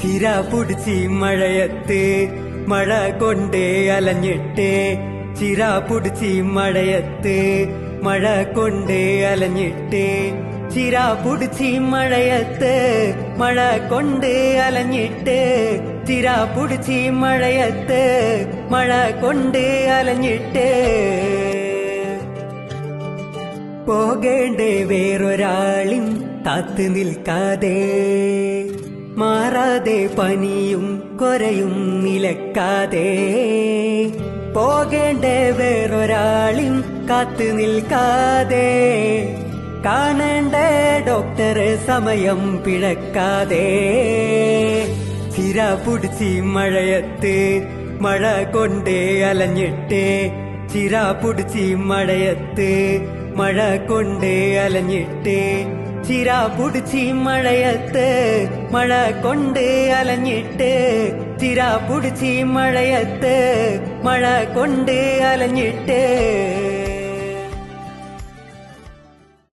ചിര പുടിച്ചി മഴയത്ത് മഴ കൊണ്ടേ അലഞ്ഞിട്ട് ചിര പുടിച്ചി മഴയത്ത് മഴ കൊണ്ടേ അലഞ്ഞിട്ട് ചിര പുടിച്ചി മഴയത്ത് മഴ കൊണ്ട് അലഞ്ഞിട്ട് ചിര പുടിച്ചി മഴയത്ത് മഴ കൊണ്ട് അലഞ്ഞിട്ട് പോകേണ്ടേ വേറൊരാളിൻ കാത്തു നിൽക്കാതെ മാറാതെ പനിയും കൊരയും നിലക്കാതെ പോകേണ്ടേ വേറൊരാളിൻ കാത്തു നിൽക്കാതെ കാണേണ്ട ഡോക്ടറെ സമയം പിഴക്കാതെ ചിര പുടിച്ചി മഴയത്ത് മഴ കൊണ്ടേ അലഞ്ഞിട്ട് ചിര പുടിച്ചി മഴയത്ത് മഴ കൊണ്ടേ അലഞ്ഞിട്ട് ചിര പുടിച്ചി മഴയത്ത് മഴ കൊണ്ട് അലഞ്ഞിട്ട് ചിര പുടിച്ചി മഴയത്ത് മഴ കൊണ്ട് അലഞ്ഞിട്ട്